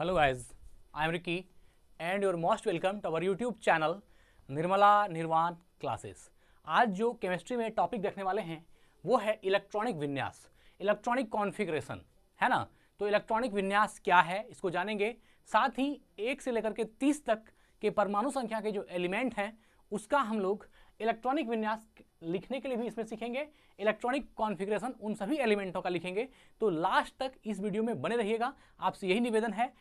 Hello guys, I am Ricky and you're most welcome to our YouTube channel Nirmala निर्वाण classes. आज जो chemistry में topic देखने वाले हैं वो है इलेक्ट्रॉनिक विन्यास, इलेक्ट्रॉनिक कॉन्फ़िगरेशन, है ना। तो इलेक्ट्रॉनिक विन्यास क्या है इसको जानेंगे, साथ ही 1 से लेकर के 30 तक के परमाणु संख्या के जो एलिमेंट हैं उसका हम लोग इलेक्ट्रॉनिक विन्यास लिखने के लिए भी इसमें सीखेंगे, इलेक्ट्रॉनिक कॉन्फ़िगरेशन उन सभी एलिमेंटों का लिखेंगे। तो लास्ट तक इस वीडियो में बने रहिएगा, आपसे यही निवेदन है,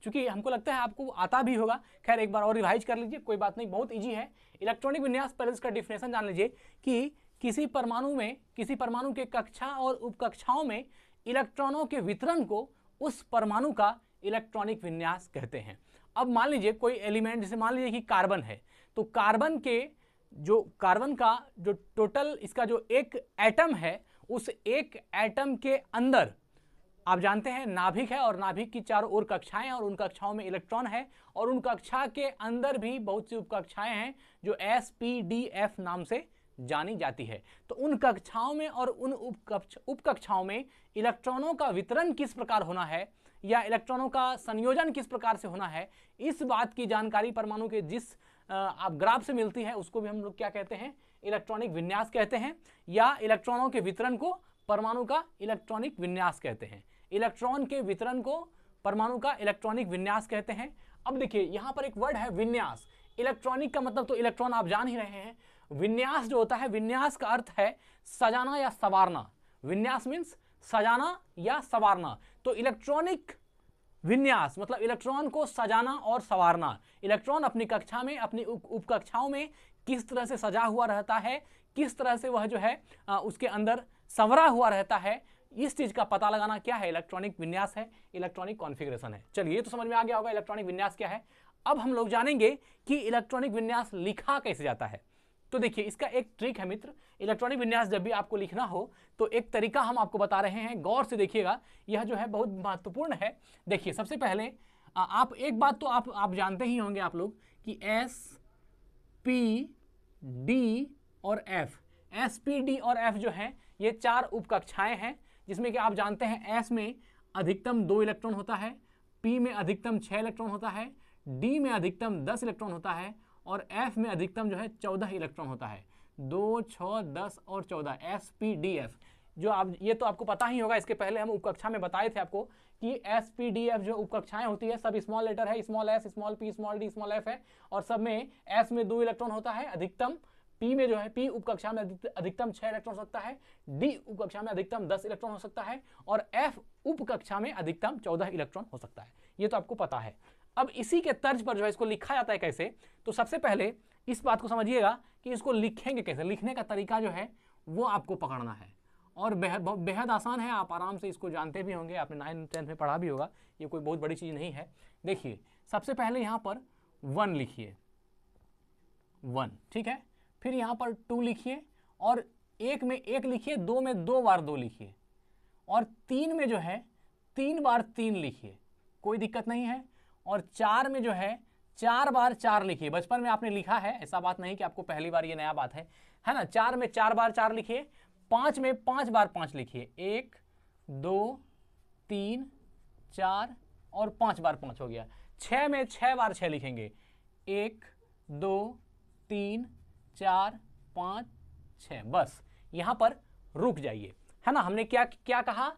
क्योंकि हमको लगता है आपको आता भी होगा। खैर एक बार और रिवाइज कर लीजिए, कोई बात नहीं, बहुत ईजी है। इलेक्ट्रॉनिक विन्यास पहले इसका डिफिनेशन जान लीजिए कि किसी परमाणु के कक्षा और उपकक्षाओं में इलेक्ट्रॉनों के वितरण को उस परमाणु का इलेक्ट्रॉनिक विन्यास कहते हैं। अब मान लीजिए कोई एलिमेंट, जैसे मान लीजिए कि कार्बन है, तो कार्बन का जो टोटल इसका जो एक एटम है, उस एक एटम के अंदर आप जानते हैं नाभिक है और नाभिक की चारों ओर कक्षाएं हैं और उन कक्षाओं में इलेक्ट्रॉन है और उन कक्षा के अंदर भी बहुत सी उपकक्षाएं हैं जो SPDF नाम से जानी जाती है। तो उन कक्षाओं में और उन उपकक्षाओं में इलेक्ट्रॉनों का वितरण किस प्रकार होना है या इलेक्ट्रॉनों का संयोजन किस प्रकार से होना है, इस बात की जानकारी परमाणु के जिस आप ग्राफ से मिलती है उसको भी हम लोग क्या कहते हैं, इलेक्ट्रॉनिक विन्यास कहते हैं, या इलेक्ट्रॉनों के वितरण को परमाणु का इलेक्ट्रॉनिक विन्यास कहते हैं। इलेक्ट्रॉन के वितरण को परमाणु का इलेक्ट्रॉनिक विन्यास कहते हैं। अब देखिए यहां पर एक वर्ड है विन्यास। इलेक्ट्रॉनिक का मतलब तो इलेक्ट्रॉन आप जान ही रहे हैं। विन्यास जो होता है, विन्यास का अर्थ है सजाना या संवारना। विन्यास मीन्स सजाना या संवारना। तो इलेक्ट्रॉनिक विन्यास मतलब इलेक्ट्रॉन को सजाना और संवारना। इलेक्ट्रॉन अपनी कक्षा में, अपनी उपकक्षाओं में किस तरह से सजा हुआ रहता है, किस तरह से वह जो है उसके अंदर संवरा हुआ रहता है, इस चीज का पता लगाना क्या है, इलेक्ट्रॉनिक विन्यास है, इलेक्ट्रॉनिक कॉन्फ़िगरेशन है। चलिए ये तो समझ में आ गया होगा इलेक्ट्रॉनिक विन्यास क्या है। अब हम लोग जानेंगे कि इलेक्ट्रॉनिक विन्यास लिखा कैसे जाता है। तो देखिए इसका एक ट्रिक है मित्र। इलेक्ट्रॉनिक विन्यास जब भी आपको लिखना हो तो एक तरीका हम आपको बता रहे हैं, गौर से देखिएगा, यह जो है बहुत महत्वपूर्ण है। देखिए सबसे पहले आप एक बात तो आप जानते ही होंगे आप लोग कि S, P, D और F, S, P, D और F जो है ये 4 उपकक्षाएं हैं, जिसमें कि आप जानते हैं S में अधिकतम 2 इलेक्ट्रॉन होता है, P में अधिकतम 6 इलेक्ट्रॉन होता है, D में अधिकतम 10 इलेक्ट्रॉन होता है और F में अधिकतम जो है 14 इलेक्ट्रॉन होता है। 2, 6, 10 और 14 SPDF जो आप, ये तो आपको पता ही होगा, इसके पहले हम उपकक्षा में बताए थे आपको कि SPDF जो उपकक्षाएं होती है सब स्मॉल लेटर है, small s, small p, small d, small f है और सब में S में 2 इलेक्ट्रॉन होता है अधिकतम, P में जो है P उपकक्षा में अधिकतम 6 इलेक्ट्रॉन हो सकता है, D उपकक्षा में अधिकतम 10 इलेक्ट्रॉन हो सकता है और F उपकक्षा में अधिकतम 14 इलेक्ट्रॉन हो सकता है। ये तो आपको पता है। अब इसी के तर्ज पर जो है इसको लिखा जाता है कैसे, तो सबसे पहले इस बात को समझिएगा कि इसको लिखेंगे कैसे। लिखने का तरीका जो है वो आपको पकड़ना है और बेहद आसान है, आप आराम से इसको जानते भी होंगे, आपने 9th 10th में पढ़ा भी होगा, ये कोई बहुत बड़ी चीज़ नहीं है। देखिए सबसे पहले यहाँ पर 1 लिखिए, 1, ठीक है। फिर यहाँ पर 2 लिखिए और 1 में 1 लिखिए, 2 में 2 बार 2 लिखिए और 3 में जो है 3 बार 3 लिखिए, कोई दिक्कत नहीं है। और 4 में जो है 4 बार 4 लिखिए। बचपन में आपने लिखा है, ऐसा बात नहीं कि आपको पहली बार ये नया बात है ना। 4 में 4 बार 4 लिखिए। 5 में 5 बार 5 लिखिए, 1, 2, 3, 4 और 5 बार 5 हो गया। 6 में 6 बार 6 लिखेंगे, 1, 2, 3, 4, 5, 6। बस यहाँ पर रुक जाइए, है ना। हमने क्या कहा,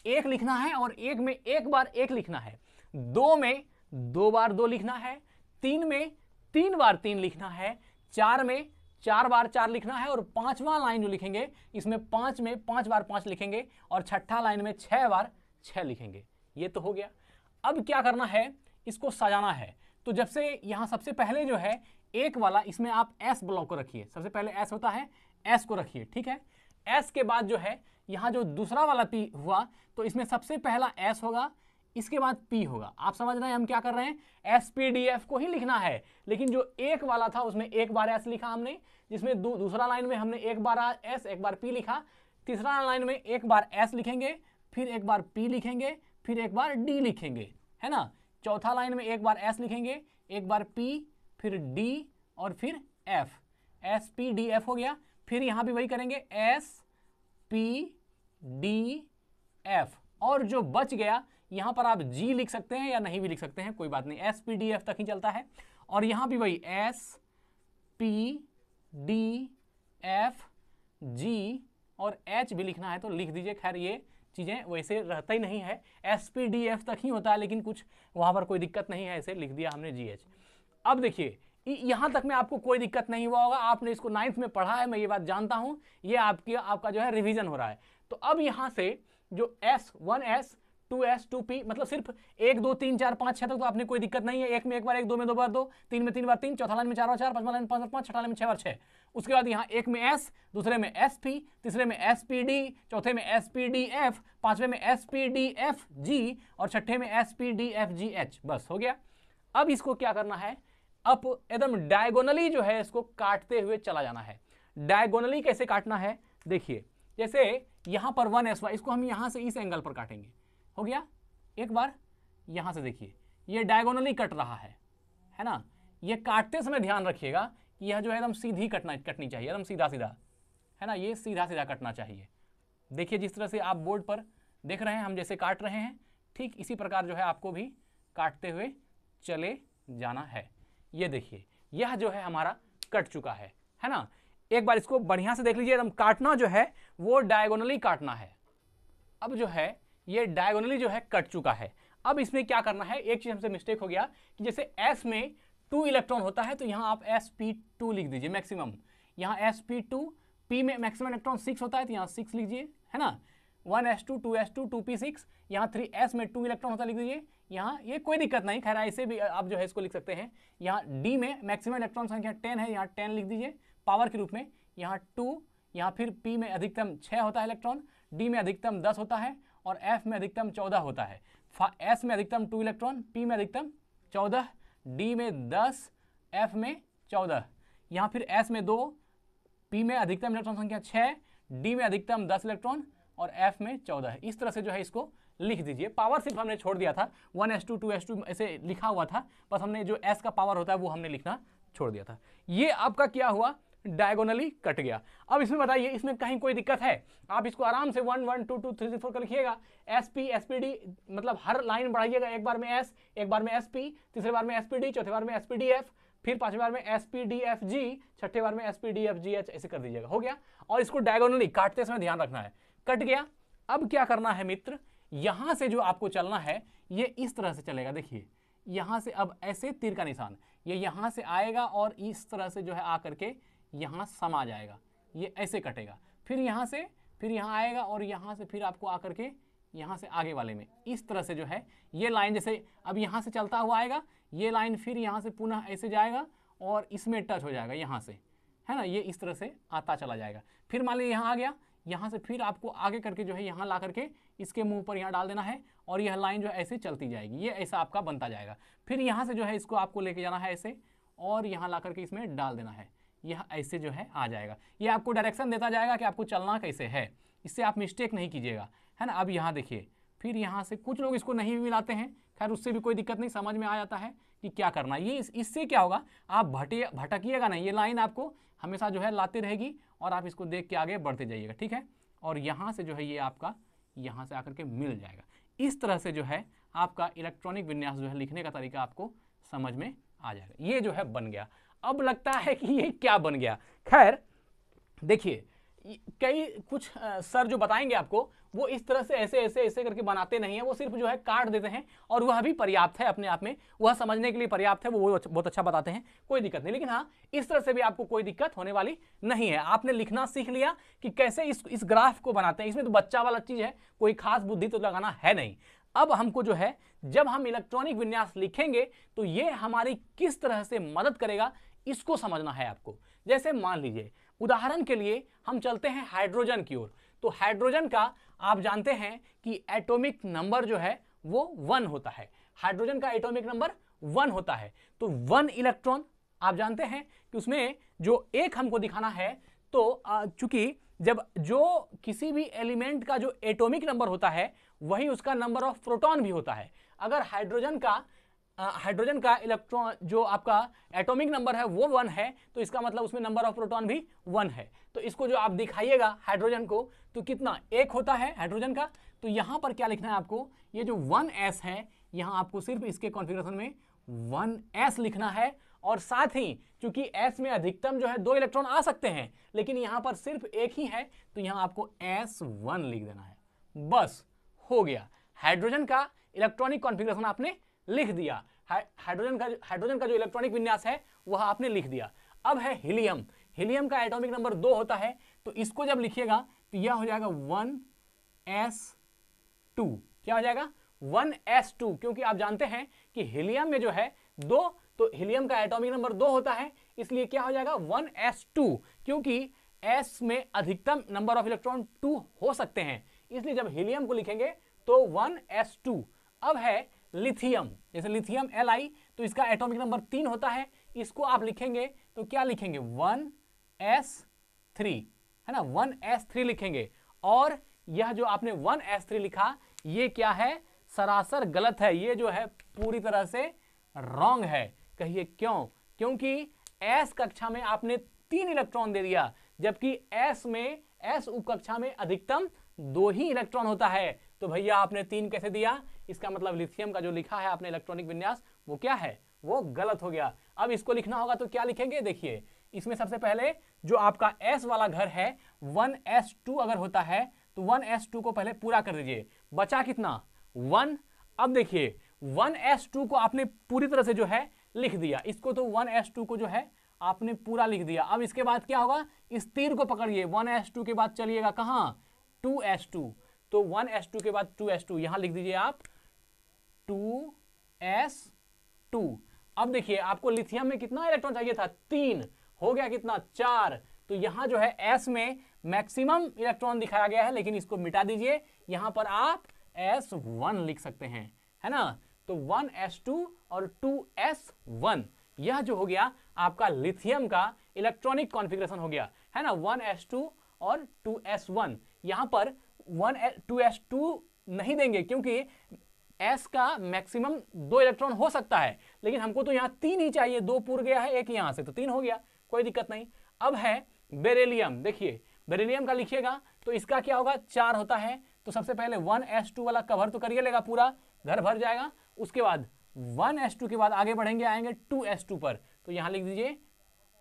1 लिखना है और 1 में 1 बार 1 लिखना है, 2 में 2 बार 2 लिखना है, 3 में 3 बार 3 लिखना है, 4 में 4 बार 4 लिखना है और 5वां लाइन जो लिखेंगे इसमें 5 में 5 बार 5 लिखेंगे और 6ठा लाइन में 6 बार 6 लिखेंगे। ये तो हो गया। अब क्या करना है, इसको सजाना है। तो जब से यहाँ सबसे पहले जो है 1 वाला, इसमें आप S ब्लॉक को रखिए। सबसे पहले S होता है, S को रखिए, ठीक है। S के बाद जो है यहाँ जो दूसरा वाला P हुआ तो इसमें सबसे पहला S होगा, इसके बाद P होगा। आप समझ रहे हैं हम क्या कर रहे हैं, SPDF को ही लिखना है, लेकिन जो 1 वाला था उसमें 1 बार S लिखा हमने, जिसमें दूसरा लाइन में हमने 1 बार S 1 बार P लिखा। तीसरा लाइन में 1 बार S लिखेंगे, फिर 1 बार P लिखेंगे, फिर 1 बार D लिखेंगे, है ना। चौथा लाइन में 1 बार S लिखेंगे, 1 बार P, फिर D और फिर F, SPDF हो गया। फिर यहाँ भी वही करेंगे, SPDF और जो बच गया यहाँ पर आप G लिख सकते हैं या नहीं भी लिख सकते हैं, कोई बात नहीं, SPDF तक ही चलता है। और यहाँ भी वही SPDFG और H भी लिखना है तो लिख दीजिए। खैर ये चीज़ें वैसे रहता ही नहीं है, SPDF तक ही होता है, लेकिन कुछ वहाँ पर कोई दिक्कत नहीं है, ऐसे लिख दिया हमने GH। अब देखिए यहाँ तक में आपको कोई दिक्कत नहीं हुआ होगा, आपने इसको 9th में पढ़ा है, मैं ये बात जानता हूँ, ये आपका जो है रिवीजन हो रहा है। तो अब यहाँ से जो S 1S 2S 2P मतलब सिर्फ 1 2 3 4 5 6 तक तो आपने कोई दिक्कत नहीं है, एक में एक बार 1, 2 में 2 बार 2, 3 में 3 बार 3, चौथा लाइन में 4 बार 4, पांचवा लाइन 5 बार 5, छठा लाइन में 6 बार 6। उसके बाद यहाँ एक में S, दूसरे में SP, तीसरे में SPD, चौथे में SPDF, पांचवे में SPDFG और छठे में SPDFGH। बस हो गया। अब इसको क्या करना है, अब एकदम डायगोनली जो है इसको काटते हुए चला जाना है। डायगोनली कैसे काटना है, देखिए जैसे यहाँ पर 1SY, इसको हम यहाँ से इस एंगल पर काटेंगे, हो गया। एक बार यहाँ से देखिए ये डायगोनली कट रहा है ना। ये काटते समय ध्यान रखिएगा कि यह जो है एकदम सीधी कटनी चाहिए, एकदम सीधा सीधा, है ना, ये सीधा सीधा कटना चाहिए। देखिए जिस तरह से आप बोर्ड पर देख रहे हैं हम जैसे काट रहे हैं, ठीक इसी प्रकार जो है आपको भी काटते हुए चले जाना है। ये देखिए यह जो है हमारा कट चुका है ना। एक बार इसको बढ़िया से देख लीजिए, एकदम काटना जो है वो डायगोनली काटना है। अब जो है ये डायगोनली जो है कट चुका है। अब इसमें क्या करना है, एक चीज हमसे मिस्टेक हो गया कि जैसे S में 2 इलेक्ट्रॉन होता है तो यहाँ आप sp2 लिख दीजिए मैक्सिमम, यहाँ sp2, P में मैक्सिमम इलेक्ट्रॉन 6 होता है तो यहाँ 6 लिखिए, है ना। 1s2 2s2 2p6, यहाँ 3s में 2 इलेक्ट्रॉन होता है लिख दीजिए, यहाँ ये कोई दिक्कत नहीं, खैर ऐसे भी आप जो है इसको लिख सकते हैं। यहाँ D में मैक्सिमम इलेक्ट्रॉन संख्या 10 है, यहाँ 10 लिख दीजिए पावर के रूप में, यहाँ 2, यहाँ फिर P में अधिकतम 6 होता है इलेक्ट्रॉन, D में अधिकतम 10 होता है और F में अधिकतम 14 होता है। S में अधिकतम 2 इलेक्ट्रॉन, P में अधिकतम 14, D में 10, F में 14, यहाँ फिर S में 2, P में अधिकतम इलेक्ट्रॉन संख्या 6, D में अधिकतम 10 इलेक्ट्रॉन और F में 14। इस तरह से जो है इसको लिख दीजिए। पावर सिर्फ हमने छोड़ दिया था, 1s2 2s2 ऐसे लिखा हुआ था, बस हमने जो S का पावर होता है वो हमने लिखना छोड़ दिया था। ये आपका क्या हुआ, डायगोनली कट गया। अब इसमें बताइए इसमें कहीं कोई दिक्कत है, आप इसको आराम से 1 1 2 2 3 4 कर लिखिएगा। SP SPD मतलब हर लाइन बढ़ाइएगा, एक बार में S, एक बार में SP, तीसरे बार में SPD, चौथे बार में SPDF, फिर पांचवें बार में SPDFG, छठे बार में SPDFGH, ऐसे कर दीजिएगा, हो गया। और इसको डायगोनली काटते समय ध्यान रखना है, कट गया। अब क्या करना है मित्र, यहां से जो आपको चलना है ये इस तरह से चलेगा। देखिए यहां से अब ऐसे तीर का निशान, ये यहां से आएगा और इस तरह से जो है आकर के यहाँ समा जाएगा, ये ऐसे कटेगा। फिर यहाँ से फिर यहाँ आएगा और यहाँ से फिर आपको आकर के यहाँ से आगे वाले में इस तरह से जो है ये लाइन जैसे अब यहाँ से चलता हुआ आएगा, ये लाइन फिर यहाँ से पुनः ऐसे जाएगा और इसमें टच हो जाएगा यहाँ से, है ना, ये इस तरह से आता चला जाएगा। फिर मान लीजिए यहाँ आ गया, यहाँ से फिर आपको आगे करके जो है यहाँ ला करके इसके मुंह पर यहाँ डाल देना है और यह लाइन जो है ऐसे चलती जाएगी, ये ऐसा आपका बनता जाएगा। फिर यहाँ से जो है इसको आपको लेके जाना है ऐसे और यहाँ ला करके इसमें डाल देना है, यह ऐसे जो है आ जाएगा। ये आपको डायरेक्शन देता जाएगा कि आपको चलना कैसे है, इससे आप मिस्टेक नहीं कीजिएगा, है ना। अब यहाँ देखिए फिर यहाँ से कुछ लोग इसको नहीं भी मिलाते हैं, खैर उससे भी कोई दिक्कत नहीं, समझ में आ जाता है कि क्या करना है। ये इससे क्या होगा, आप भटकिएगा नहीं, ये लाइन आपको हमेशा जो है लाते रहेगी और आप इसको देख के आगे बढ़ते जाइएगा, ठीक है। और यहाँ से जो है ये आपका यहाँ से आकर के मिल जाएगा। इस तरह से जो है आपका इलेक्ट्रॉनिक विन्यास जो है लिखने का तरीका आपको समझ में आ जाएगा। ये जो है बन गया। अब लगता है कि ये क्या बन गया, खैर देखिए कई कुछ सर जो बताएंगे आपको वो इस तरह से ऐसे ऐसे ऐसे करके बनाते नहीं है, वो सिर्फ जो है काट देते हैं और वह भी पर्याप्त है अपने आप में, वह समझने के लिए पर्याप्त है, वो बहुत अच्छा बताते हैं, कोई दिक्कत नहीं। लेकिन हाँ इस तरह से भी आपको कोई दिक्कत होने वाली नहीं है। आपने लिखना सीख लिया कि कैसे इस ग्राफ को बनाते हैं, इसमें तो बच्चा वाला चीज है, कोई खास बुद्धि तो लगाना है नहीं। अब हमको जो है जब हम इलेक्ट्रॉनिक विन्यास लिखेंगे तो ये हमारी किस तरह से मदद करेगा इसको समझना है आपको। जैसे मान लीजिए उदाहरण के लिए हम चलते हैं हाइड्रोजन की ओर, तो हाइड्रोजन का आप जानते हैं कि एटॉमिक नंबर जो है वो 1 होता है, हाइड्रोजन का एटॉमिक नंबर 1 होता है। तो 1 इलेक्ट्रॉन आप जानते हैं कि उसमें जो एक हमको दिखाना है, तो चूंकि जब जो किसी भी एलिमेंट का जो एटॉमिक नंबर होता है वही उसका नंबर ऑफ प्रोटॉन भी होता है। अगर हाइड्रोजन का इलेक्ट्रॉन जो आपका एटॉमिक नंबर है वो 1 है तो इसका मतलब उसमें नंबर ऑफ प्रोटॉन भी 1 है। तो इसको जो आप दिखाइएगा हाइड्रोजन को तो कितना 1 होता है हाइड्रोजन का, तो यहाँ पर क्या लिखना है आपको, ये जो 1s है यहाँ आपको सिर्फ इसके कॉन्फ़िगरेशन में 1s लिखना है, और साथ ही चूंकि s में अधिकतम जो है 2 इलेक्ट्रॉन आ सकते हैं, लेकिन यहाँ पर सिर्फ एक ही है, तो यहाँ आपको s1 लिख देना है। बस हो गया, हाइड्रोजन का इलेक्ट्रॉनिक कॉन्फ़िगरेशन आपने लिख दिया, हाइड्रोजन का जो इलेक्ट्रॉनिक विन्यास है वह आपने लिख दिया। अब है हीलियम। हीलियम का एटॉमिक नंबर 2 होता है, तो इसको जब लिखिएगा तो यह हो जाएगा 1s2। क्या हो जाएगा 1s2, क्योंकि आप जानते हैं कि हीलियम में जो है 2, तो हीलियम का एटॉमिक नंबर 2 होता है, इसलिए क्या हो जाएगा 1s2, क्योंकि s में अधिकतम नंबर ऑफ इलेक्ट्रॉन 2 हो सकते हैं, इसलिए जब हीलियम को लिखेंगे तो 1s2। अब है लिथियम। जैसे लिथियम Li, तो इसका एटॉमिक नंबर 3 होता है, इसको आप लिखेंगे तो क्या लिखेंगे 1s3, है ना, 1s3 लिखेंगे। और यह जो आपने 1s3 लिखा ये क्या है, सरासर गलत है, ये जो है पूरी तरह से रॉन्ग है। कहिए क्यों? क्योंकि s कक्षा में आपने 3 इलेक्ट्रॉन दे दिया, जबकि s उप कक्षा में अधिकतम 2 ही इलेक्ट्रॉन होता है, तो भैया आपने 3 कैसे दिया? इसका मतलब लिथियम का जो लिखा है आपने इलेक्ट्रॉनिक विन्यास वो क्या है, वो गलत हो गया। अब इसको लिखना होगा तो क्या लिखेंगे, देखिए इसमें सबसे पहले जो आपका s वाला घर है 1s2 अगर होता है तो 1s2 को पहले पूरा कर दीजिए, बचा कितना 1। अब देखिए 1s2 को आपने पूरी तरह से जो है लिख दिया, इसको तो 1s2 को जो है आपने पूरा लिख दिया। अब इसके बाद क्या होगा, इस तीर को पकड़िए, 1s2 के बाद चलिएगा कहाँ 2s2, तो 1s2 के बाद 2s2 यहां लिख दीजिए आप 2s2। अब देखिए आपको लिथियम में कितना इलेक्ट्रॉन चाहिए था 3, हो गया कितना 4, तो यहां जो है s में मैक्सिमम इलेक्ट्रॉन दिखाया गया है, लेकिन इसको मिटा दीजिए, यहां पर आप s1 लिख सकते हैं, है ना। तो 1s2 और 2s1 यह जो हो गया आपका लिथियम का इलेक्ट्रॉनिक कॉन्फ़िगरेशन हो गया, है ना, 1s2 और 2s1। यहां पर 2s2 नहीं देंगे क्योंकि s का मैक्सिमम 2 इलेक्ट्रॉन हो सकता है, लेकिन हमको तो यहाँ 3 ही चाहिए, 2 पूर गया है, 1 यहाँ से, तो 3 हो गया, कोई दिक्कत नहीं। अब है बेरिलियम। देखिए बेरिलियम का लिखिएगा तो इसका क्या होगा 4 होता है, तो सबसे पहले 1s2 वाला कवर तो करिए लेगा, पूरा घर भर जाएगा। उसके बाद 1s2 के बाद आगे बढ़ेंगे, आएंगे 2s2 पर, तो यहाँ लिख दीजिए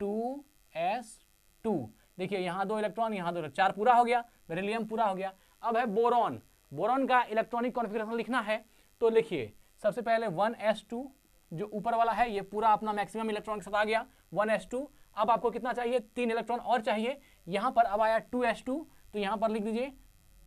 2s2। देखिए यहाँ 2 इलेक्ट्रॉन, यहाँ 2, 4 पूरा हो गया, बेरिलियम पूरा हो गया। अब है बोरॉन। बोरॉन का इलेक्ट्रॉनिक कॉन्फ़िगरेशन लिखना है, तो लिखिए सबसे पहले 1s2 जो ऊपर वाला है ये पूरा अपना मैक्सिमम इलेक्ट्रॉन के साथ आ गया 1s2। अब आपको कितना चाहिए 3 इलेक्ट्रॉन और चाहिए, यहाँ पर अब आया 2s2, तो यहाँ पर लिख दीजिए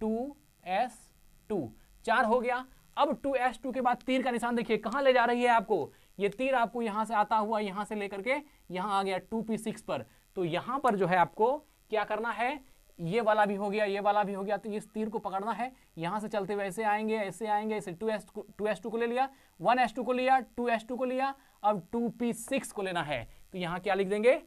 2s2, 4 हो गया। अब 2s2 के बाद तीर का निशान देखिए कहाँ ले जा रही है आपको, ये तीर आपको यहाँ से आता हुआ यहाँ से लेकर के यहाँ आ गया 2p6 पर, तो यहाँ पर जो है आपको क्या करना है, ये वाला भी हो गया, ये वाला भी हो गया, तो इस तीर को पकड़ना है, यहाँ से चलते हुए ऐसे आएंगे, ऐसे आएंगे, ऐसे 2s2 को ले लिया, 1s2 को लिया, 2s2 को लिया, अब 2p6 को लेना है, तो यहाँ क्या लिख देंगे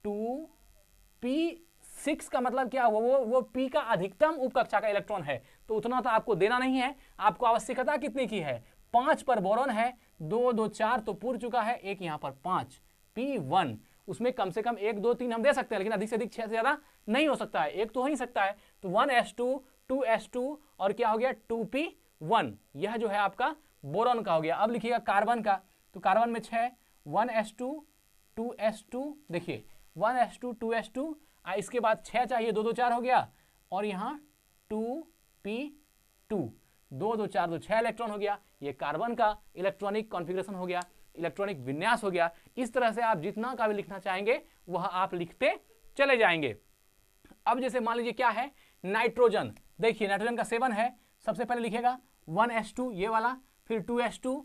2p6 का मतलब क्या हुआ, वो p का अधिकतम उप कक्षा का इलेक्ट्रॉन है, तो उतना तो आपको देना नहीं है, आपको आवश्यकता कितने की है 5 पर बोरॉन है, 2 2 4 तो पूर चुका है, एक यहाँ पर 5 p1, उसमें कम से कम 1 2 3 हम दे सकते हैं, लेकिन अधिक से अधिक 6 से ज्यादा नहीं हो सकता है, एक तो हो नहीं सकता है, तो 1s2 2s2 और क्या हो गया 2p1, यह जो है आपका बोरॉन का हो गया। अब लिखिएगा कार्बन का, तो कार्बन में 6 1s2 2s2, देखिए 1s2 2s2, इसके बाद 6 चाहिए, 2 2 4 हो गया, और यहाँ 2p2, 2 2 4 2 6 इलेक्ट्रॉन हो गया, ये कार्बन का इलेक्ट्रॉनिक कॉन्फ़िगरेशन हो गया, इलेक्ट्रॉनिक विन्यास हो गया। इस तरह से आप जितना का भी लिखना चाहेंगे वह आप लिखते चले जाएंगे। अब जैसे मान लीजिए क्या है नाइट्रोजन, देखिए नाइट्रोजन का 7 है, सबसे पहले लिखेगा 1s2 ये वाला, फिर 2s2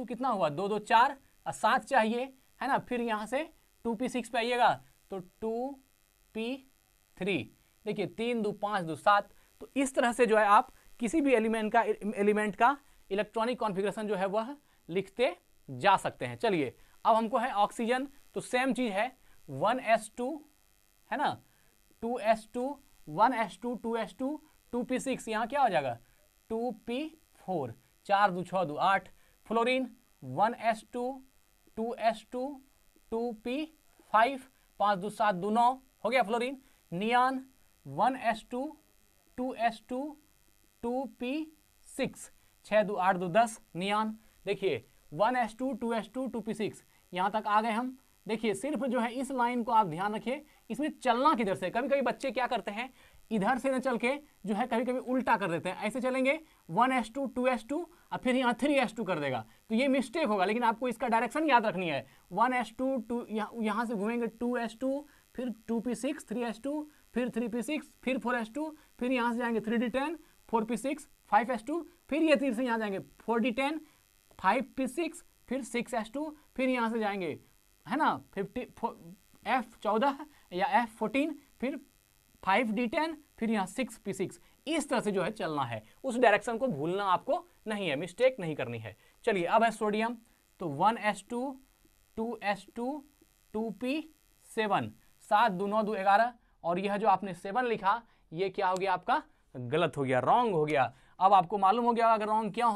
कितना हुआ 2 2 4 और 7 चाहिए, है ना, फिर यहाँ से 2p6 पे आइएगा तो 2p3, देखिए 3 2 5 2 7, तो इस तरह से जो है आप किसी भी एलिमेंट का इलेक्ट्रॉनिक कॉन्फ़िगरेशन जो है वह लिखते जा सकते हैं। चलिए अब हमको है ऑक्सीजन, तो सेम चीज है 1s2, है ना, 2s2 1s2 2s2 2p6, यहाँ क्या हो जाएगा 2p4, 4 2 6 2 8, fluorine 1s2 2s2 2p5, 5 2 7 2 9 हो गया फ्लोरीन। नियान 1s2 2s2 2p6, 6 2 8 2 10 नियान। देखिए 1s2 2s2 2p6 यहाँ तक आ गए हम। देखिए सिर्फ जो है इस लाइन को आप ध्यान रखिए, इसमें चलना किधर से। कभी कभी बच्चे क्या करते हैं, इधर से न चल के जो है कभी कभी उल्टा कर देते हैं, ऐसे चलेंगे 1s2 2s2 और फिर यहाँ 3s2 कर देगा, तो ये मिस्टेक होगा। लेकिन आपको इसका डायरेक्शन याद रखनी है, 1s2 2 यहाँ से घूमेंगे 2s2 फिर 2p6 3s2 फिर 3p6 फिर 4s2 फिर यहाँ से जाएंगे 3d10 4p6 5s2 फिर ये तीर से यहाँ जाएंगे 4d10 5p6 फिर 6s2 फिर यहाँ से जाएंगे है ना F14 या F14 फिर 5d10 फिर यहाँ 6p6। इस तरह से जो है चलना है, उस डायरेक्शन को भूलना आपको नहीं है, मिस्टेक नहीं करनी है। चलिए अब है सोडियम, तो 1s2 2s2 2p7, 7 2 9 2 11, और यह जो आपने 7 लिखा ये क्या हो गया आपका, गलत हो गया, रॉन्ग हो गया। अब आपको मालूम हो गया अगर रॉन्ग क्यों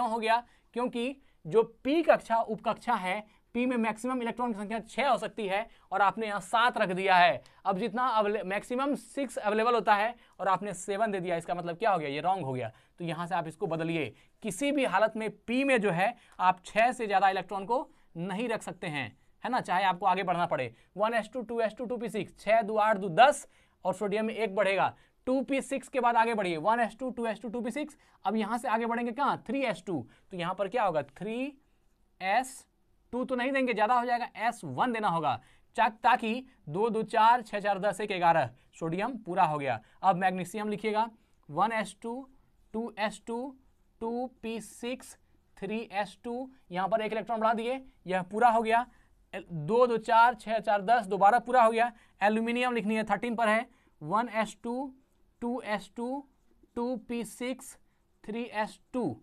हो गया, क्योंकि जो p कक्षा उपकक्षा है, p में मैक्सिमम इलेक्ट्रॉन की संख्या 6 हो सकती है और आपने यहाँ 7 रख दिया है। अब जितना मैक्सिमम 6 अवेलेबल होता है और आपने 7 दे दिया, इसका मतलब क्या हो गया, ये रॉन्ग हो गया। तो यहाँ से आप इसको बदलिए, किसी भी हालत में p में जो है आप 6 से ज़्यादा इलेक्ट्रॉन को नहीं रख सकते हैं, है ना, चाहे आपको आगे बढ़ना पड़े। 1s2 2s2 2p6, 6 2 8 2 10 और सोडियम में 1 बढ़ेगा। 2p6 के बाद आगे बढ़िए 1s2 2s2 2p6, अब यहाँ से आगे बढ़ेंगे कहाँ 3s2, तो यहाँ पर क्या होगा 3s2 तो नहीं देंगे, ज़्यादा हो जाएगा, s1 देना होगा, ताकि 2 2 4 6 4 10 1 11 सोडियम पूरा हो गया। अब मैग्नीशियम लिखिएगा 1s2 2s2 2p6 3s2, यहाँ पर 1 इलेक्ट्रॉन बढ़ा दिए, यह पूरा हो गया। 2 2 4 6 4 10 दोबारा पूरा हो गया। एल्यूमिनियम लिखनी है 13 पर है 1s2 2s2 2p6 3s2,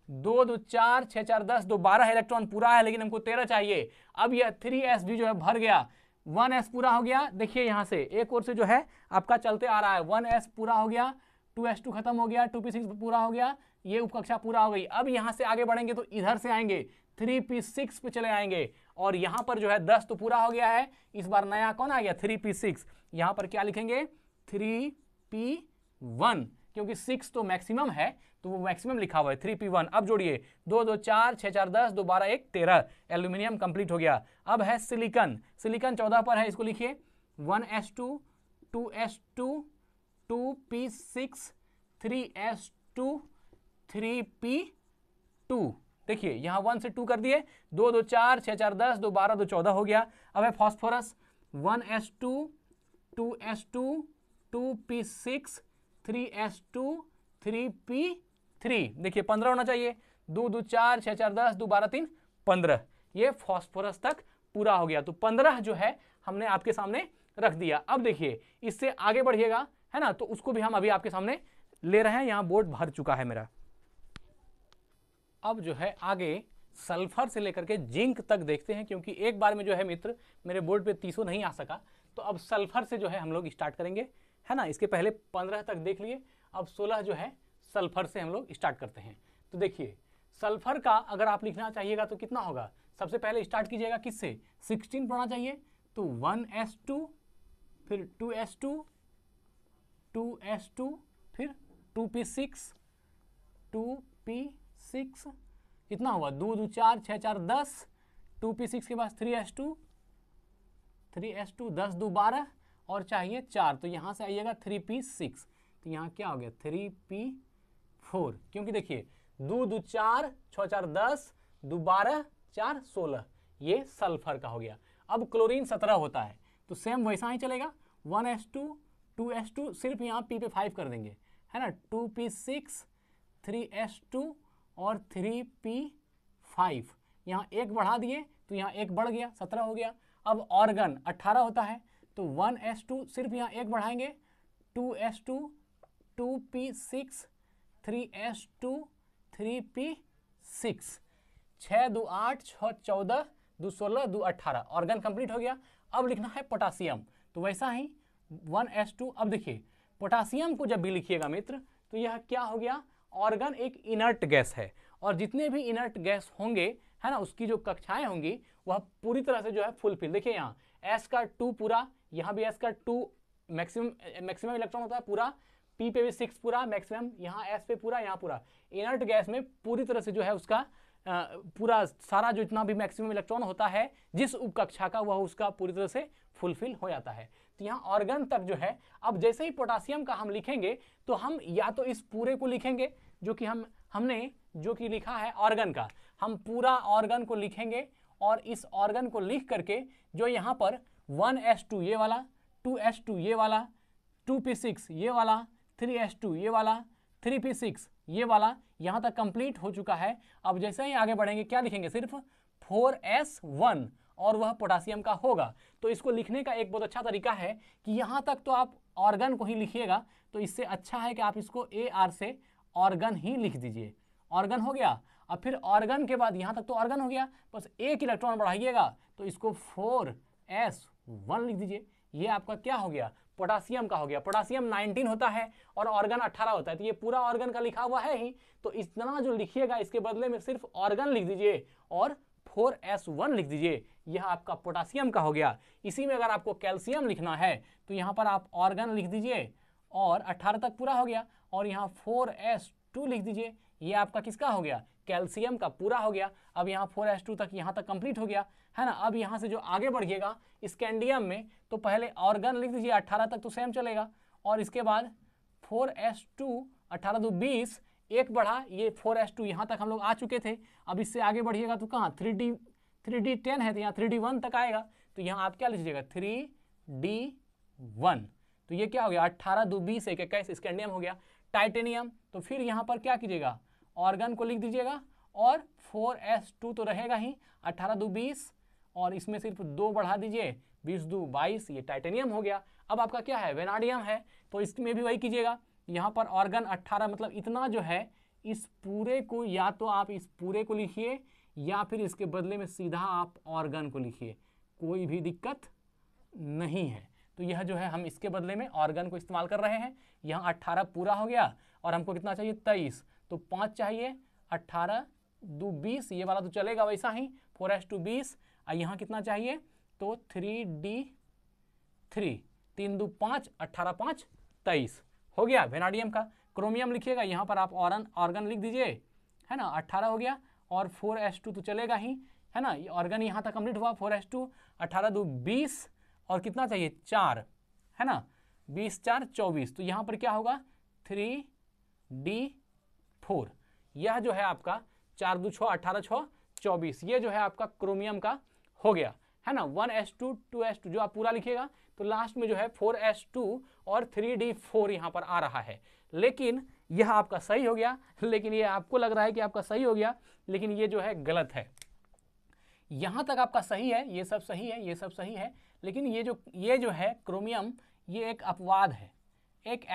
2 2 4 6 4 10 12 electron पूरा है, लेकिन हमको 13 चाहिए। अब यह 3s भी जो है भर गया, 1s पूरा हो गया। देखिए यहाँ से एक और से जो है आपका चलते आ रहा है, 1s पूरा हो गया, 2s2 खत्म हो गया, 2p6 पूरा हो गया, ये उपकक्षा पूरा हो गई। अब यहाँ से आगे बढ़ेंगे तो इधर से आएंगे 3p6 पे चले आएंगे, और यहाँ पर जो है 10 तो पूरा हो गया है, इस बार नया कौन आ गया 3p6। यहाँ पर क्या लिखेंगे 3p1, क्योंकि 6 तो मैक्सिमम है तो वो मैक्सिमम लिखा हुआ है 3p1। अब जोड़िए 2 2 4 6 4 10 2 12 1 13, एल्यूमिनियम कंप्लीट हो गया। अब है सिलिकॉन, सिलिकॉन 14 पर है, इसको लिखिए 1s2 2s2 2p6 3s2 3p2। देखिए यहाँ 1 से 2 कर दिए, 2 2 4 6 4 10 2 12 2 14 हो गया। अब है phosphorus 1s2 2s2 2p6 3s2 3p3। देखिए 15 होना चाहिए, 2 2 4 6 4 10 2 12 3 15, ये फॉस्फोरस तक पूरा हो गया। तो 15 जो है हमने आपके सामने रख दिया। अब देखिए इससे आगे बढ़िएगा, है ना, तो उसको भी हम अभी आपके सामने ले रहे हैं, यहाँ बोर्ड भर चुका है मेरा। अब जो है आगे सल्फर से लेकर के जिंक तक देखते हैं, क्योंकि एक बार में जो है मित्र मेरे बोर्ड पे 300 नहीं आ सका, तो अब सल्फर से जो है हम लोग स्टार्ट करेंगे, है ना। इसके पहले 15 तक देख लिए, अब 16 जो है सल्फर से हम लोग स्टार्ट करते हैं। तो देखिए सल्फर का अगर आप लिखना चाहिएगा तो कितना होगा, सबसे पहले स्टार्ट कीजिएगा किससे, 16 पढ़ना चाहिए, तो 1s2 फिर 2s2 2s2 फिर 2p6 2p6 कितना हुआ, 2 2 4 6 4 10, 2p6 के बाद 3s2 10 2 12 और चाहिए 4, तो यहाँ से आइएगा 3p6, तो यहाँ क्या हो गया 3p4, क्योंकि देखिए 2 2 4 6 4 10 2 12 4 16, ये सल्फर का हो गया। अब क्लोरीन 17 होता है, तो सेम वैसा ही चलेगा, 1s2 2s2 सिर्फ यहाँ p पे 5 कर देंगे, है ना, 2p6 3s2 और 3p5, यहाँ 1 बढ़ा दिए तो यहाँ 1 बढ़ गया, 17 हो गया। अब ऑर्गन 18 होता है, तो 1s2 सिर्फ यहाँ 1 बढ़ाएंगे, 2s2 2p6 3s2 3p6, 6 2 8 6 14 2 16 2 18, organ complete हो गया। अब लिखना है पोटासियम, तो वैसा ही 1s2। अब देखिए पोटासियम को जब भी लिखिएगा मित्र, तो यह क्या हो गया, ऑर्गन एक इनर्ट गैस है, और जितने भी इनर्ट गैस होंगे, है ना, उसकी जो कक्षाएं होंगी वह पूरी तरह से जो है फुलफिल। देखिए यहाँ s का 2 पूरा, यहाँ भी s का 2 मैक्सिमम इलेक्ट्रॉन होता है पूरा, P पे भी 6 पूरा मैक्सिमम, यहाँ S पे पूरा, यहाँ पूरा। इनर्ट गैस में पूरी तरह से जो है उसका पूरा सारा जो इतना भी मैक्सिमम इलेक्ट्रॉन होता है जिस उपकक्षा का, वह उसका पूरी तरह से फुलफिल हो जाता है। तो यहाँ ऑर्गन तक जो है, अब जैसे ही पोटासियम का हम लिखेंगे तो हम या तो इस पूरे को लिखेंगे जो कि हमने जो कि लिखा है ऑर्गन का, हम पूरा ऑर्गन को लिखेंगे और इस ऑर्गन को लिख करके जो यहाँ पर 1s2 ये वाला, 2s2 ये वाला, 2p6 ये वाला, 3s2 ये वाला, 3p6 ये वाला, यहाँ तक कंप्लीट हो चुका है। अब जैसे ही आगे बढ़ेंगे क्या लिखेंगे, सिर्फ 4s1 और वह पोटासियम का होगा। तो इसको लिखने का एक बहुत अच्छा तरीका है कि यहाँ तक तो आप ऑर्गन को ही लिखिएगा, तो इससे अच्छा है कि आप इसको AR से ऑर्गन ही लिख दीजिए। ऑर्गन हो गया। अब फिर ऑर्गन के बाद यहाँ तक तो ऑर्गन हो गया, बस एक इलेक्ट्रॉन बढ़ाइएगा तो इसको 4s1 लिख दीजिए। ये आपका क्या हो गया, पोटासियम का हो गया। पोटासियम 19 होता है और ऑर्गन 18 होता है, तो ये पूरा ऑर्गन का लिखा हुआ है ही, तो इतना जो लिखिएगा इसके बदले में सिर्फ ऑर्गन लिख दीजिए और 4s1 लिख दीजिए। यह आपका पोटासियम का हो गया। इसी में अगर आपको कैल्शियम लिखना है तो यहाँ पर आप ऑर्गन लिख दीजिए और 18 तक पूरा हो गया, और यहाँ 4s2 लिख दीजिए। ये आपका किसका हो गया, कैल्शियम का पूरा हो गया। अब यहाँ 4s2 तक यहाँ तक कंप्लीट हो गया है ना। अब यहाँ से जो आगे बढ़िएगा स्कैंडियम में, तो पहले ऑर्गन लिख दीजिए, 18 तक तो सेम चलेगा, और इसके बाद 4s2, 18 2 20, एक बढ़ा, ये 4s2 यहाँ तक हम लोग आ चुके थे। अब इससे आगे बढ़िएगा तो कहाँ 3d10 है, तो यहाँ 3d1 तक आएगा, तो यहाँ आप क्या लीजिएगा 3d1। तो ये क्या हो गया 18 2 20 1 21 स्कैंडियम हो गया। टाइटेनियम, तो फिर यहाँ पर क्या कीजिएगा, ऑर्गन को लिख दीजिएगा और 4s2 तो रहेगा ही, 18 2 20, और इसमें सिर्फ 2 बढ़ा दीजिए, 20 2 22, ये टाइटेनियम हो गया। अब आपका क्या है, वेनाडियम है, तो इसमें भी वही कीजिएगा। यहाँ पर ऑर्गन 18, मतलब इतना जो है इस पूरे को, या तो आप इस पूरे को लिखिए या फिर इसके बदले में सीधा आप ऑर्गन को लिखिए, कोई भी दिक्कत नहीं है। तो यह जो है हम इसके बदले में ऑर्गन को इस्तेमाल कर रहे हैं। यहाँ 18 पूरा हो गया और हमको कितना चाहिए 23, तो 5 चाहिए, 18 2 20, ये वाला तो चलेगा वैसा ही, 4s2 20, और यहाँ कितना चाहिए तो 3d3, 3 2 5, 18 5 23 हो गया वेनाडियम का। क्रोमियम लिखिएगा, यहाँ पर आप ऑर्गन लिख दीजिए, है ना, 18 हो गया, और 4s2 तो चलेगा ही, है ना। ये ऑर्गन यहाँ तक कंप्लीट हुआ, 4s2, 18 2 20, और कितना चाहिए 4, है ना, 20 4 24, तो यहाँ पर क्या होगा 3d4। यह जो है आपका 4 2 6 18 6 24, ये जो है आपका क्रोमियम का हो गया, है ना। 1s2 2s2 जो आप पूरा लिखिएगा तो लास्ट में जो है 4s2 और 3d4 यहाँ पर आ रहा है। लेकिन यह आपका सही हो गया, लेकिन ये आपको लग रहा है कि आपका सही हो गया, लेकिन ये जो है गलत है। यहाँ तक आपका सही है, ये सब सही है, ये सब सही है, लेकिन ये जो है क्रोमियम, ये एक अपवाद है, एक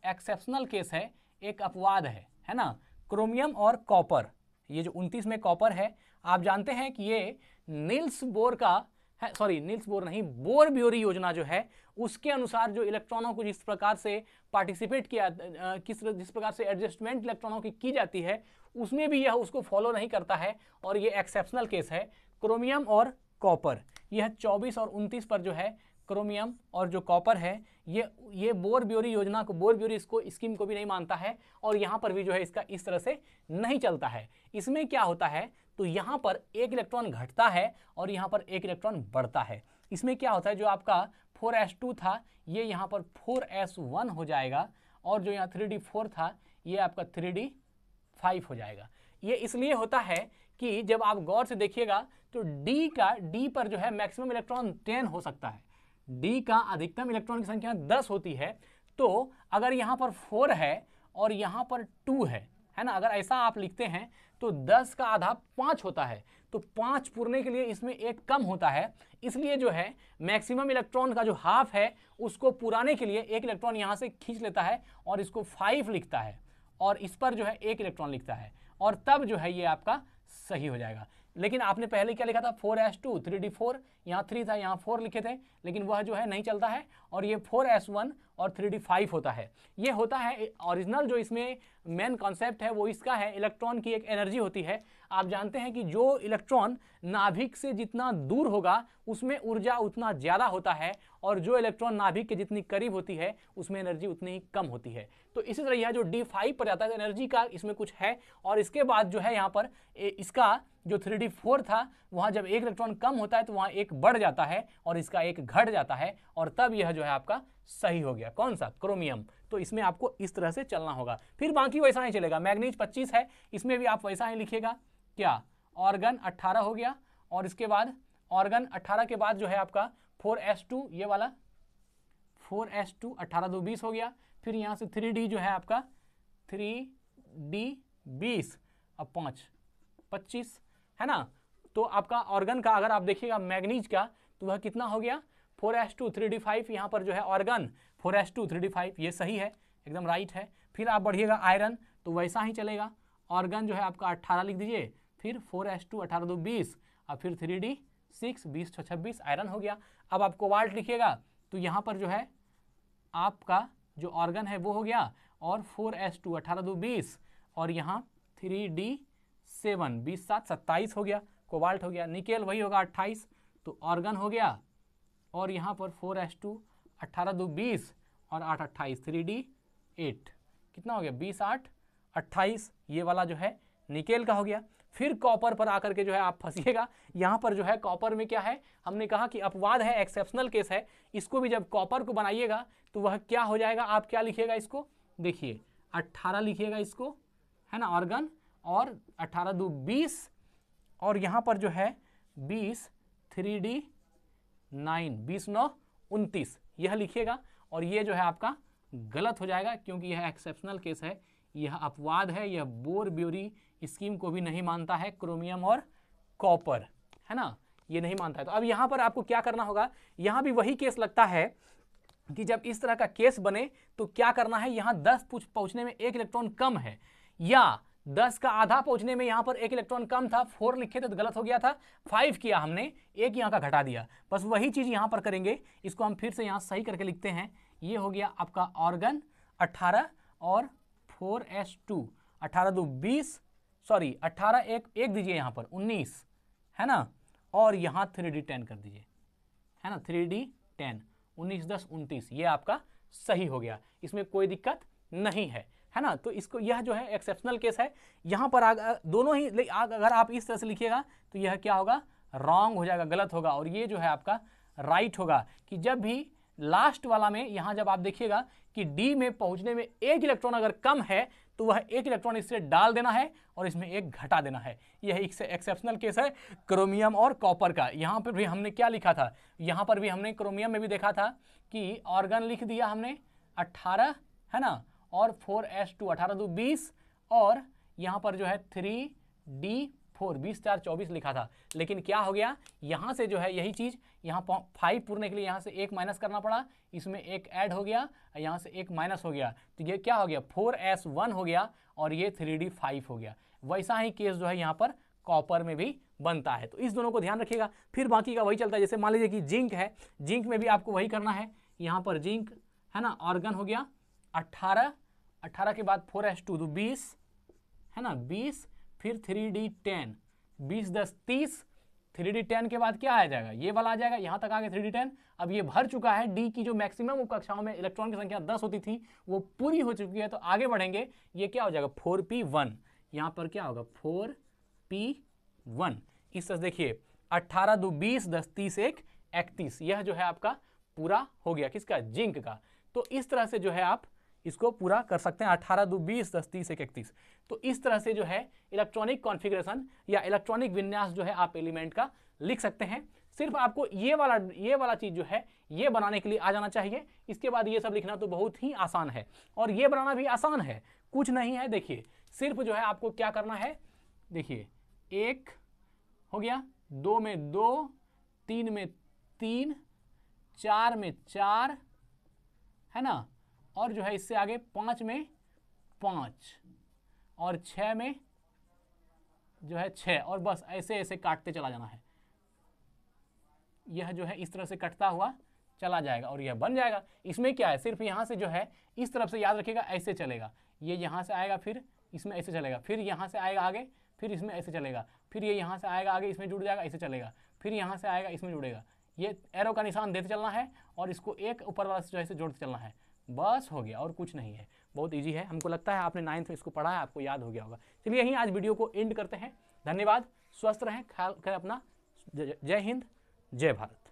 एक्सेप्शनल केस है, एक अपवाद है ना। क्रोमियम और कॉपर, ये जो 29 में कॉपर है, आप जानते हैं कि ये नील्स बोर का है, सॉरी नील्स बोर नहीं, बोर ब्योरी योजना जो है उसके अनुसार जो इलेक्ट्रॉनों को जिस प्रकार से पार्टिसिपेट किया, जिस प्रकार से एडजस्टमेंट इलेक्ट्रॉनों की जाती है, उसमें भी यह उसको फॉलो नहीं करता है, और ये एक्सेप्शनल केस है। क्रोमियम और कॉपर, यह 24 और 29 पर जो है क्रोमियम और जो कॉपर है, ये बोर ब्योरी योजना को, बोर ब्योरी इसको स्कीम को भी नहीं मानता है, और यहाँ पर भी जो है इसका इस तरह से नहीं चलता है। इसमें क्या होता है, तो यहाँ पर एक इलेक्ट्रॉन घटता है और यहाँ पर एक इलेक्ट्रॉन बढ़ता है। इसमें क्या होता है, जो आपका 4s2 था ये यहाँ पर 4s1 हो जाएगा, और जो यहाँ 3d4 था ये आपका 3d5 हो जाएगा। ये इसलिए होता है कि जब आप गौर से देखिएगा तो डी पर जो है मैक्सिमम इलेक्ट्रॉन 10 हो सकता है, डी का अधिकतम इलेक्ट्रॉन की संख्या 10 होती है। तो अगर यहाँ पर 4 है और यहाँ पर 2 है ना, अगर ऐसा आप लिखते हैं तो 10 का आधा 5 होता है, तो 5 पुरने के लिए इसमें एक कम होता है, इसलिए जो है मैक्सिमम इलेक्ट्रॉन का जो हाफ है उसको पुराने के लिए एक इलेक्ट्रॉन यहाँ से खींच लेता है और इसको 5 लिखता है, और इस पर जो है एक इलेक्ट्रॉन लिखता है, और तब जो है ये आपका सही हो जाएगा। लेकिन आपने पहले क्या लिखा था 4s2 3d4, यहाँ 3 था, यहाँ 4 लिखे थे, लेकिन वह जो है नहीं चलता है, और ये 4s1 और 3d5 होता है। ये होता है ओरिजिनल जो इसमें मेन कॉन्सेप्ट है वो इसका है, इलेक्ट्रॉन की एक एनर्जी होती है। आप जानते हैं कि जो इलेक्ट्रॉन नाभिक से जितना दूर होगा उसमें ऊर्जा उतना ज़्यादा होता है, और जो इलेक्ट्रॉन नाभिक के जितनी करीब होती है उसमें एनर्जी उतनी ही कम होती है। तो इसी तरह यह जो D5 पर जाता है तो एनर्जी का इसमें कुछ है, और इसके बाद जो है यहाँ पर इसका जो 3d4 था वहाँ जब एक इलेक्ट्रॉन कम होता है तो वहाँ एक बढ़ जाता है और इसका एक घट जाता है, और तब यह जो है आपका सही हो गया। कौन सा? क्रोमियम। तो इसमें आपको इस तरह से चलना होगा, फिर बाकी वैसा ही चलेगा। मैग्नीज 25 है, इसमें भी आप वैसा ही लिखिएगा। क्या? ऑर्गन 18 हो गया, और इसके बाद ऑर्गन 18 के बाद जो है आपका 4s2, ये वाला 4s2 18 2 20 हो गया। फिर यहाँ से 3d जो है आपका 3d 20 अब 5 25 है ना। तो आपका ऑर्गन का अगर आप देखिएगा मैग्नीज का तो वह कितना हो गया? 4s2 3d5। यहाँ पर जो है ऑर्गन 4s2 3d5, ये सही है, एकदम राइट है। फिर आप बढ़िएगा आयरन तो वैसा ही चलेगा। ऑर्गन जो है आपका 18 लिख दीजिए, फिर 4s2 18 2 20 और फिर 3d 6 20 26 आयरन हो गया। अब आप कोबाल्ट लिखिएगा तो यहाँ पर जो है आपका जो ऑर्गन है वो हो गया, और 4s2 18 2 20 और यहाँ 3d 7 20 7 27 हो गया, कोबाल्ट हो गया। निकेल वही होगा 28, तो ऑर्गन हो गया, और यहाँ पर 4s2 18 2 20 और 8 28 3d 8 कितना हो गया? 20 8 28, ये वाला जो है निकेल का हो गया। फिर कॉपर पर आकर के जो है आप फंसिएगा। यहाँ पर जो है कॉपर में क्या है, हमने कहा कि अपवाद है, एक्सेप्शनल केस है। इसको भी जब कॉपर को बनाइएगा तो वह क्या हो जाएगा, आप क्या लिखिएगा इसको? देखिए 18 लिखिएगा इसको, है ना, ऑर्गन, और 18 2 20 और यहाँ पर जो है 20 3d 9 20 9 29 यह लिखिएगा। और ये जो है आपका गलत हो जाएगा क्योंकि यह एक्सेप्शनल केस है, यह अपवाद है, यह बोर ब्यूरी स्कीम को भी नहीं मानता है, क्रोमियम और कॉपर, है ना, ये नहीं मानता है। तो अब यहाँ पर आपको क्या करना होगा, यहाँ भी वही केस लगता है कि जब इस तरह का केस बने तो क्या करना है, यहाँ 10 पहुँचने में एक इलेक्ट्रॉन कम है, या 10 का आधा पहुँचने में यहाँ पर एक इलेक्ट्रॉन कम था, 4 लिखे थे तो गलत हो गया था, 5 किया हमने, एक यहाँ का घटा दिया। बस वही चीज़ यहाँ पर करेंगे, इसको हम फिर से यहाँ सही करके लिखते हैं। ये हो गया आपका ऑर्गन 18 और 4s2 18 2 20 सॉरी 18 एक दीजिए यहाँ पर 19, है ना, और यहाँ 3d 10 कर दीजिए, है ना, 3d 10 19 10 29, ये आपका सही हो गया, इसमें कोई दिक्कत नहीं है ना। तो इसको यह जो है एक्सेप्शनल केस है। यहाँ पर दोनों ही अगर आप इस तरह से लिखिएगा तो यह क्या होगा, रॉन्ग हो जाएगा, गलत होगा, और ये जो है आपका राइट होगा। कि जब भी लास्ट वाला में यहाँ जब आप देखिएगा कि डी में पहुँचने में एक इलेक्ट्रॉन अगर कम है तो वह एक इलेक्ट्रॉन इससे डाल देना है और इसमें एक घटा देना है। यह एक एक्सेप्शनल केस है क्रोमियम और कॉपर का। यहाँ पर भी हमने क्या लिखा था, यहाँ पर भी हमने क्रोमियम में भी देखा था कि ऑर्गन लिख दिया हमने 18, है ना, और 4s2 18 2 20 और यहाँ पर जो है 3d4 20 4 24 लिखा था। लेकिन क्या हो गया, यहाँ से जो है यही चीज़ यहाँ 5 पूरने के लिए यहाँ से एक माइनस करना पड़ा, इसमें एक ऐड हो गया, यहाँ से एक माइनस हो गया, तो ये क्या हो गया 4s1 हो गया और ये 3d5 हो गया। वैसा ही केस जो है यहाँ पर कॉपर में भी बनता है। तो इस दोनों को ध्यान रखिएगा। फिर बाकी का वही चलता है। जैसे मान लीजिए कि जिंक है, जिंक में भी आपको वही करना है। यहाँ पर जिंक है ना, ऑर्गन हो गया 18, 18 के बाद 4s2 तो 20, है ना, 20, फिर 3d10 20 10 30, 3d10 के बाद क्या आ जाएगा, ये वाला आ जाएगा, यहाँ तक आ गया 3d10। अब ये भर चुका है, डी की जो मैक्सिमम कक्षाओं में इलेक्ट्रॉन की संख्या 10 होती थी वो पूरी हो चुकी है। तो आगे बढ़ेंगे, ये क्या हो जाएगा 4p1, यहाँ पर क्या होगा 4p1। इस तरह देखिए 18 2 20 10 30 1 31, यह जो है आपका पूरा हो गया किसका, जिंक का। तो इस तरह से जो है आप इसको पूरा कर सकते हैं 18 2 20 10 30 1 31। तो इस तरह से जो है इलेक्ट्रॉनिक कॉन्फ़िगरेशन या इलेक्ट्रॉनिक विन्यास जो है आप एलिमेंट का लिख सकते हैं। सिर्फ आपको ये वाला चीज़ जो है ये बनाने के लिए आ जाना चाहिए। इसके बाद ये सब लिखना तो बहुत ही आसान है, और ये बनाना भी आसान है, कुछ नहीं है। देखिए सिर्फ जो है आपको क्या करना है, देखिए 1 हो गया, 2 में 2, 3 में 3, 4 में 4, है ना, और जो है इससे आगे 5 में 5 और 6 में जो है 6, और बस ऐसे ऐसे काटते चला जाना है। यह जो है इस तरह से कटता हुआ चला जाएगा और यह बन जाएगा। इसमें क्या है, सिर्फ यहाँ से जो है इस तरफ से याद रखिएगा ऐसे चलेगा, ये यहाँ से आएगा फिर इसमें ऐसे चलेगा, फिर यहाँ से आएगा आगे फिर इसमें ऐसे चलेगा, फिर ये यहाँ से आएगा आगे इसमें जुड़ जाएगा ऐसे चलेगा, फिर यहाँ से आएगा इसमें जुड़ेगा। ये एरो का निशान देते चलना है और इसको एक ऊपर वाला से जो है जोड़ते चलना है, बस हो गया और कुछ नहीं है। बहुत ईजी है, हमको लगता है आपने 9th में इसको पढ़ा है, आपको याद हो गया होगा। चलिए यहीं आज वीडियो को एंड करते हैं। धन्यवाद, स्वस्थ रहें, ख्याल करें अपना। जय हिंद, जय भारत।